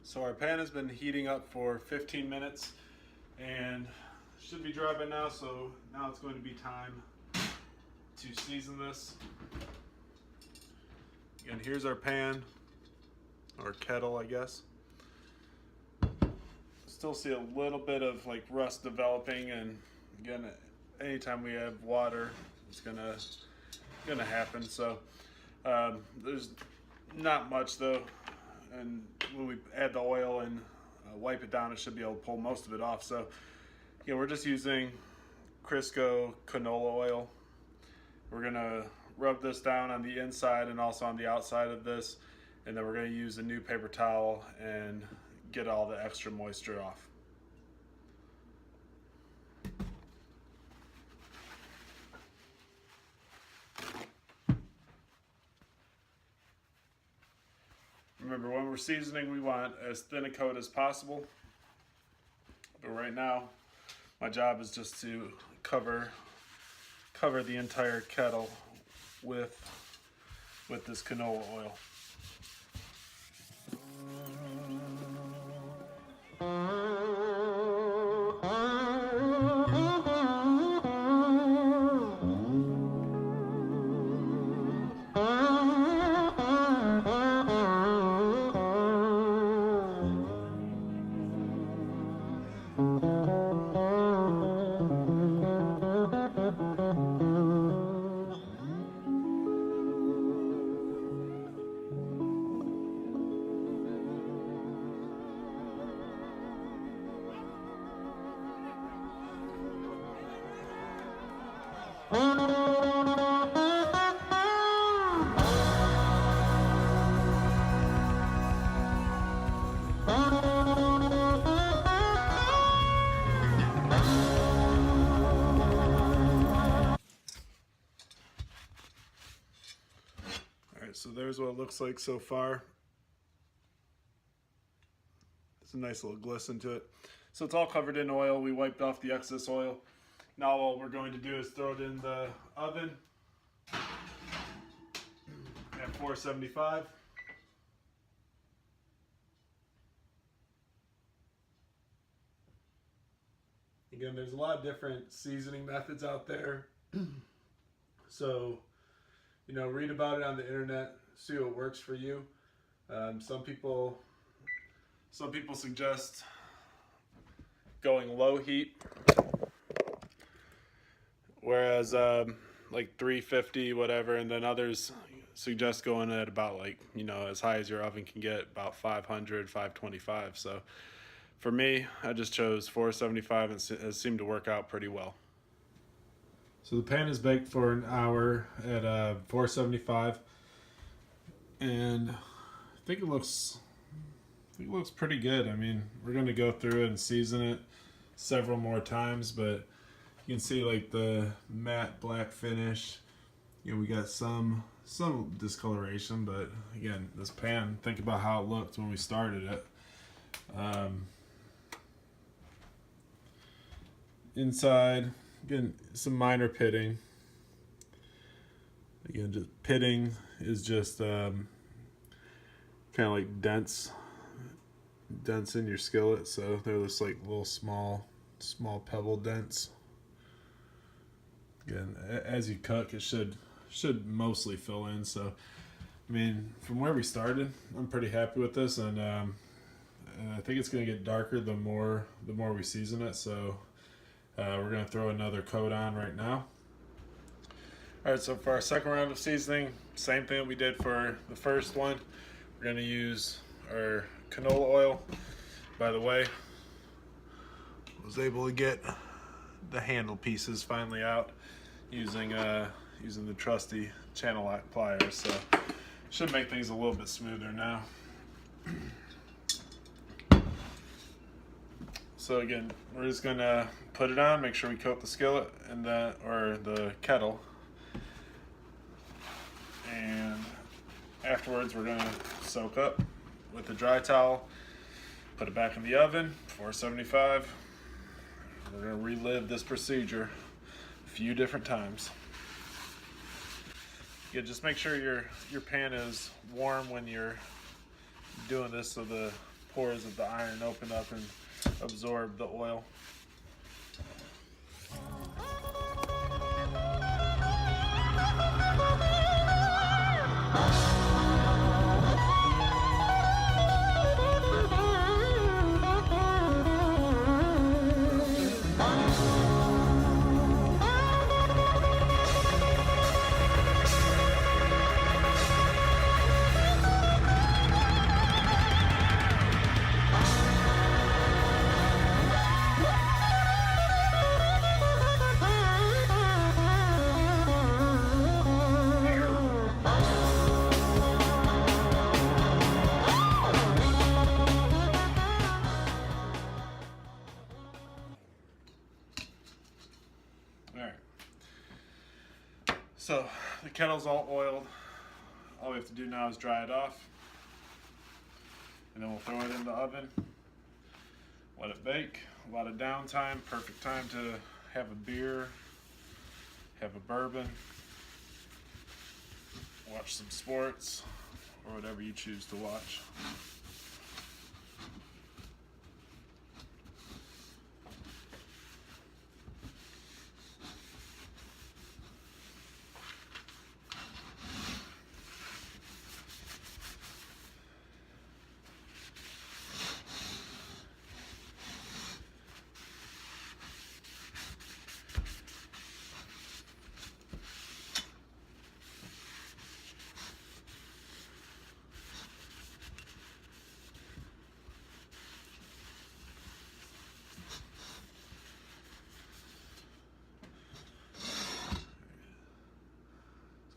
So our pan has been heating up for 15 minutes and should be dry by now, so now it's going to be time to season this. Again, here's our pan, or kettle, I guess. Still see a little bit of like rust developing, and again, anytime we have water, it's gonna happen. So there's not much though, and when we add the oil and wipe it down, it should be able to pull most of it off. So yeah, we're just using Crisco canola oil. We're gonna rub this down on the inside and also on the outside of this, and then we're gonna use a new paper towel and get all the extra moisture off. Remember, when we're seasoning, we want as thin a coat as possible. But right now, my job is just to cover the entire kettle with this canola oil. So there's what it looks like so far. It's a nice little glisten to it. So it's all covered in oil. We wiped off the excess oil. Now all we're going to do is throw it in the oven at 475. Again, there's a lot of different seasoning methods out there. So, you know, read about it on the internet, see what works for you. Some people suggest going low heat, whereas like 350 whatever, and then others suggest going at about, like, you know, as high as your oven can get, about 500, 525. So for me, I just chose 475 and it seemed to work out pretty well. So the pan is baked for an hour at 475, and I think it looks pretty good. I mean, we're going to go through it and season it several more times, but you can see like the matte black finish. You know, we got some discoloration, but again, this pan, think about how it looked when we started it. Inside, again, some minor pitting. Again, just pitting is just kind of like dents in your skillet, so they're just like little small pebble dents. Again, as you cook, it should mostly fill in. So I mean, from where we started, I'm pretty happy with this, and I think it's going to get darker the more we season it. So we're going to throw another coat on right now. Alright, so for our second round of seasoning, same thing that we did for the first one. We're going to use our canola oil. By the way, I was able to get the handle pieces finally out using the trusty channel lock pliers, so should make things a little bit smoother now. So again, we're just gonna put it on, make sure we coat the skillet and or the kettle, and afterwards we're gonna soak up with a dry towel, put it back in the oven, 475. We're gonna relive this procedure a few different times. Yeah, just make sure your pan is warm when you're doing this, so the pores of the iron open up and absorb the oil. Alright, so the kettle's all oiled. All we have to do now is dry it off, and then we'll throw it in the oven, let it bake. A lot of downtime, perfect time to have a beer, have a bourbon, watch some sports, or whatever you choose to watch.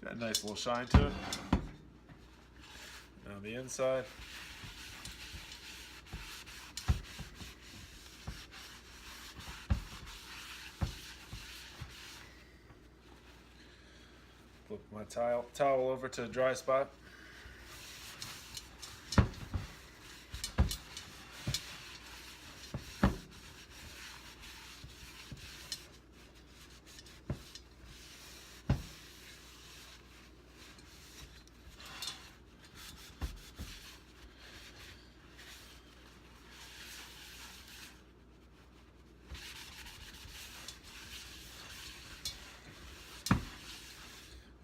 Got a nice little shine to it. Now the inside. Flip my towel over to a dry spot.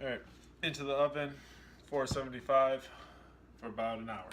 All right, into the oven, 475 for about an hour.